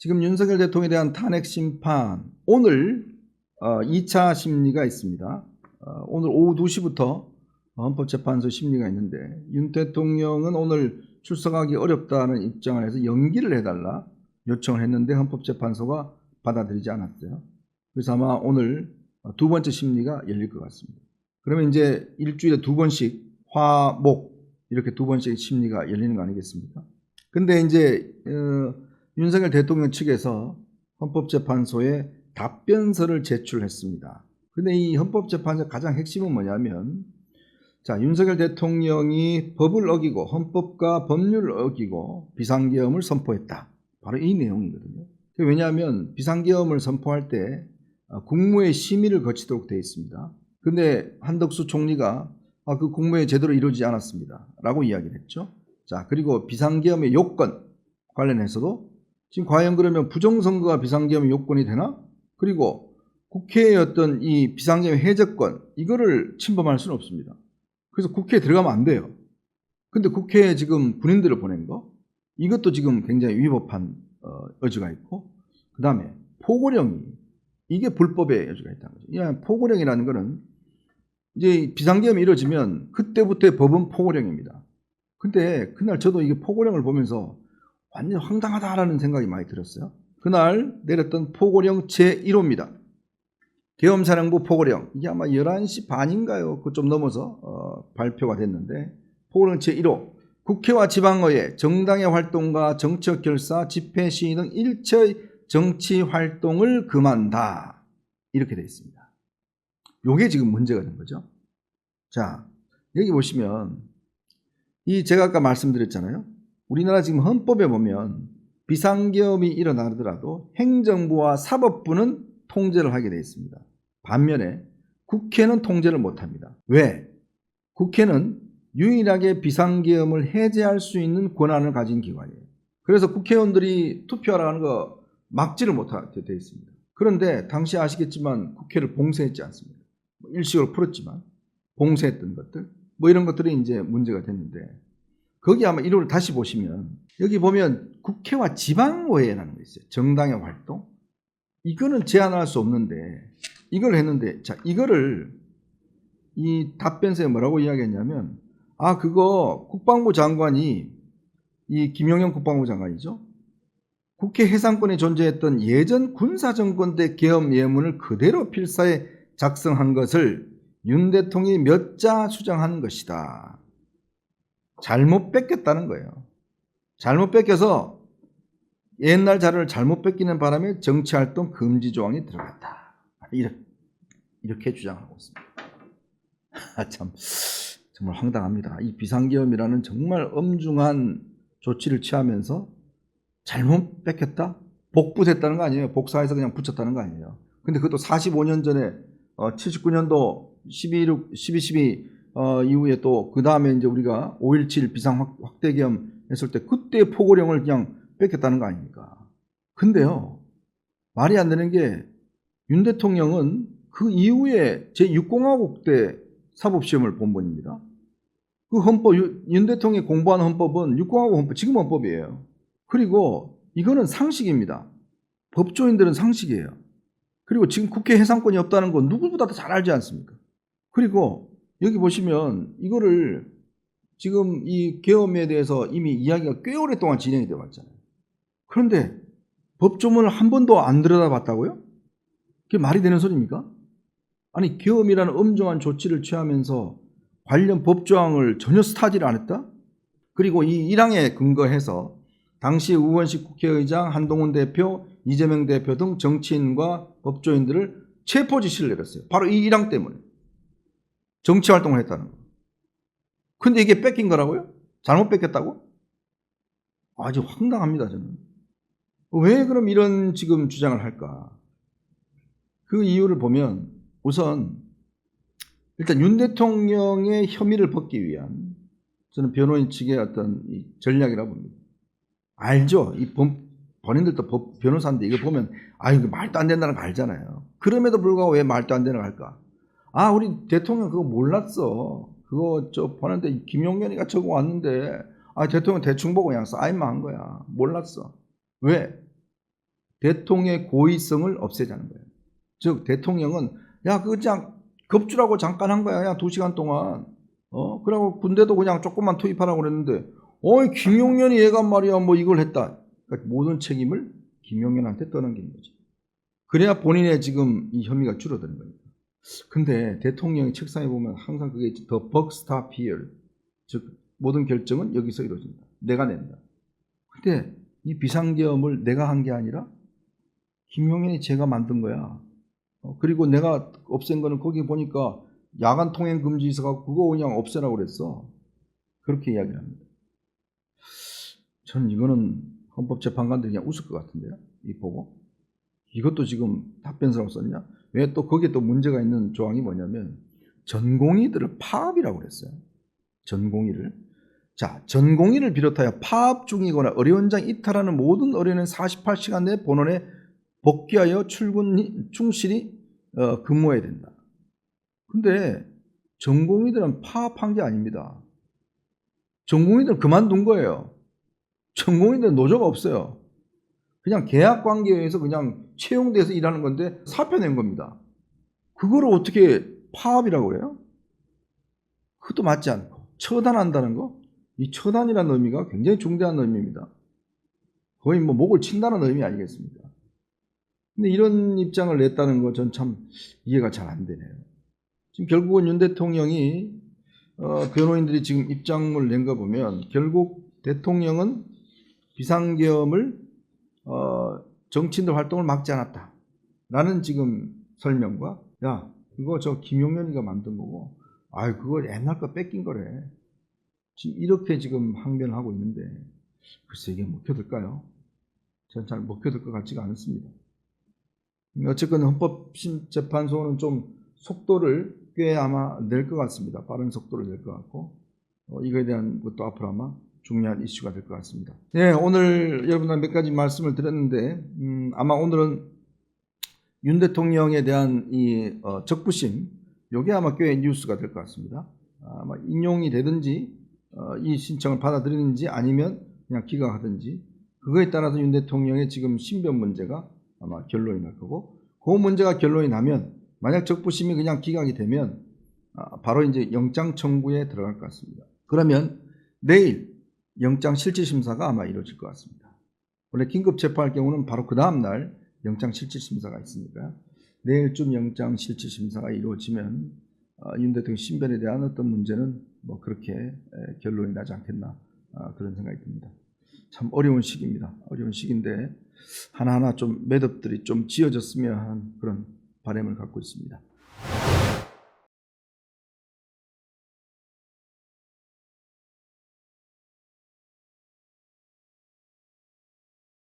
지금 윤석열 대통령에 대한 탄핵 심판, 오늘 2차 심리가 있습니다. 오늘 오후 2시부터 헌법재판소 심리가 있는데, 윤 대통령은 오늘 출석하기 어렵다는 입장을 해서 연기를 해달라 요청을 했는데 헌법재판소가 받아들이지 않았어요. 그래서 아마 오늘 두 번째 심리가 열릴 것 같습니다. 그러면 이제 일주일에 두 번씩 화, 목 이렇게 두 번씩 심리가 열리는 거 아니겠습니까? 근데 이제 윤석열 대통령 측에서 헌법재판소에 답변서를 제출했습니다. 근데 이 헌법재판소 가장 핵심은 뭐냐면, 자, 윤석열 대통령이 법을 어기고 헌법과 법률을 어기고 비상계엄을 선포했다. 바로 이 내용이거든요. 왜냐하면 비상계엄을 선포할 때 국무회의 심의를 거치도록 되어 있습니다. 근데 한덕수 총리가 그 국무회의 제대로 이루어지지 않았습니다 라고 이야기를 했죠. 자, 그리고 비상계엄의 요건 관련해서도 지금 과연 그러면 부정선거가 비상계엄의 요건이 되나? 그리고 국회의 어떤 이 비상계엄 해제권, 이거를 침범할 수는 없습니다. 그래서 국회에 들어가면 안 돼요. 근데 국회에 지금 군인들을 보낸 거, 이것도 지금 굉장히 위법한 여지가 있고, 그 다음에 포고령이, 이게 불법의 여지가 있다는 거죠. 포고령이라는 거는 이제 비상계엄이 이루어지면 그때부터의 법은 포고령입니다. 근데 그날 저도 이게 포고령을 보면서 완전 황당하다라는 생각이 많이 들었어요. 그날 내렸던 포고령 제1호입니다. 계엄사령부 포고령, 이게 아마 11시 반인가요? 그 좀 넘어서 발표가 됐는데, 포고령 제1호, 국회와 지방의회, 정당의 활동과 정치적 결사, 집회, 시위 등 일체의 정치 활동을 금한다. 이렇게 되어 있습니다. 요게 지금 문제가 된 거죠. 자, 여기 보시면 제가 아까 말씀드렸잖아요. 우리나라 지금 헌법에 보면 비상계엄이 일어나더라도 행정부와 사법부는 통제를 하게 되어 있습니다. 반면에 국회는 통제를 못합니다. 왜? 국회는 유일하게 비상계엄을 해제할 수 있는 권한을 가진 기관이에요. 그래서 국회의원들이 투표하라는 거 막지를 못하게 되어 있습니다. 그런데 당시 아시겠지만 국회를 봉쇄했지 않습니까? 일식으로 풀었지만 봉쇄했던 것들, 이런 것들이 이제 문제가 됐는데, 거기 아마 1호를 다시 보시면 여기 보면 국회와 지방의회라는 거 있어요. 정당의 활동. 이거는 제한할 수 없는데 이걸 했는데, 자, 이거를 이 답변서에 뭐라고 이야기했냐면, 그거 국방부 장관이, 이 김용현 국방부 장관이죠. 국회 해상권에 존재했던 예전 군사정권 때 계엄 예문을 그대로 필사에 작성한 것을 윤 대통령이 몇 자 수정한 것이다. 잘못 뺏겼다는 거예요. 잘못 뺏겨서 옛날 자료를 잘못 뺏기는 바람에 정치활동 금지 조항이 들어갔다. 이렇게 주장하고 있습니다. 참 정말 황당합니다. 이 비상계엄이라는 정말 엄중한 조치를 취하면서 잘못 뺏겼다? 복붙했다는 거 아니에요. 복사해서 그냥 붙였다는 거 아니에요. 근데 그것도 45년 전에 79년도 12.12 이후에 또 그 다음에 이제 우리가 5.17 비상 확대계엄 했을 때 그때 포고령을 그냥 뺏겼다는 거 아닙니까? 근데요, 말이 안 되는 게 윤 대통령은 그 이후에 제6공화국 때 사법시험을 본 분입니다. 그 헌법, 윤 대통령이 공부한 헌법은 6공화국 헌법, 지금 헌법이에요. 그리고 이거는 상식입니다. 법조인들은 상식이에요. 그리고 지금 국회 해상권이 없다는 건 누구보다 더 잘 알지 않습니까? 그리고 여기 보시면 이거를 지금 이 계엄에 대해서 이미 이야기가 꽤 오랫동안 진행이 되어 왔잖아요. 그런데 법조문을 한 번도 안 들여다봤다고요? 그게 말이 되는 소리입니까? 아니, 계엄이라는 엄중한 조치를 취하면서 관련 법조항을 전혀 스타디를 안 했다? 그리고 이 1항에 근거해서 당시 우원식 국회의장, 한동훈 대표, 이재명 대표 등 정치인과 법조인들을 체포 지시를 내렸어요. 바로 이 1항 때문에. 정치활동을 했다는 거. 근데 이게 뺏긴 거라고요? 잘못 뺏겼다고? 아주 황당합니다, 저는. 왜 그럼 이런 지금 주장을 할까? 그 이유를 보면 우선 일단 윤 대통령의 혐의를 벗기 위한, 저는 변호인 측의 어떤 전략이라고 봅니다. 알죠? 이 본인들도 변호사인데 이거 보면 이거 말도 안 된다는 거 알잖아요. 그럼에도 불구하고 왜 말도 안 되는 거 할까? 우리 대통령 그거 몰랐어. 그거 보는데 김용현이가 적어 왔는데 대통령 대충 보고 그냥 사인만 한 거야. 몰랐어. 왜? 대통령의 고의성을 없애자는 거예요. 즉 대통령은 야 그거 그냥 겁주라고 잠깐 한 거야. 그냥 2시간 동안. 그러고 군대도 그냥 조금만 투입하라고 그랬는데 김용현이 얘가 말이야 뭐 이걸 했다. 그러니까 모든 책임을 김용현한테 떠넘기는 거죠. 그래야 본인의 지금 이 혐의가 줄어드는 겁니다. 근데 대통령이 책상에 보면 항상 그게 the buck stop here. 즉 모든 결정은 여기서 이루어진다. 내가 낸다. 근데 이 비상계엄을 내가 한 게 아니라 김용현이 제가 만든 거야. 그리고 내가 없앤 거는 거기 보니까 야간 통행 금지 있어갖고 그거 그냥 없애라고 그랬어. 그렇게 이야기를 합니다. 저는 이거는 헌법재판관들이 그냥 웃을 것 같은데요. 이 보고. 이것도 지금 답변서라고 썼냐? 왜 또 거기에 또 문제가 있는 조항이 뭐냐면 전공의들을 파업이라고 그랬어요. 전공의를. 자, 전공의를 비롯하여 파업 중이거나 의료원장 이탈하는 모든 의료인은 48시간 내 본원에 복귀하여 충실히 근무해야 된다. 근데 전공의들은 파업한 게 아닙니다. 전공의들은 그만둔 거예요. 전공의들은 노조가 없어요. 그냥 계약 관계에 의해서 그냥 채용돼서 일하는 건데 사표 낸 겁니다. 그거를 어떻게 파업이라고 그래요? 그것도 맞지 않고 처단한다는 거? 이 처단이라는 의미가 굉장히 중대한 의미입니다. 거의 뭐 목을 친다는 의미 아니겠습니까? 근데 이런 입장을 냈다는 거 전 참 이해가 잘 안 되네요. 지금 결국은 윤 대통령이 변호인들이 지금 입장문을 낸 거 보면 결국 대통령은 비상계엄을 정치인들 활동을 막지 않았다 라는 지금 설명과 야 그거 저 김용현이가 만든 거고 그거 옛날 거 뺏긴 거래. 지금 이렇게 지금 항변을 하고 있는데 글쎄 이게 먹혀들까요? 저는 잘 먹혀들 것 같지가 않습니다. 어쨌건 헌법재판소는 좀 속도를 꽤 아마 낼 것 같습니다. 빠른 속도를 낼 것 같고 이거에 대한 것도 앞으로 아마 중요한 이슈가 될 것 같습니다. 네, 오늘 여러분들 몇 가지 말씀을 드렸는데 아마 오늘은 윤 대통령에 대한 이 적부심 이게 아마 꽤 뉴스가 될 것 같습니다. 아마 인용이 되든지 이 신청을 받아들이는지 아니면 그냥 기각하든지 그거에 따라서 윤 대통령의 지금 신변 문제가 아마 결론이 날 거고 그 문제가 결론이 나면 만약 적부심이 그냥 기각이 되면 바로 이제 영장 청구에 들어갈 것 같습니다. 그러면 내일 영장 실질심사가 아마 이루어질 것 같습니다. 원래 긴급 체포할 경우는 바로 그 다음 날 영장 실질심사가 있으니까 내일쯤 영장 실질심사가 이루어지면 윤 대통령 신변에 대한 어떤 문제는 뭐 그렇게 결론이 나지 않겠나 그런 생각이 듭니다. 참 어려운 시기입니다. 어려운 시기인데 하나하나 좀 매듭들이 좀 지어졌으면 하는 그런 바람을 갖고 있습니다.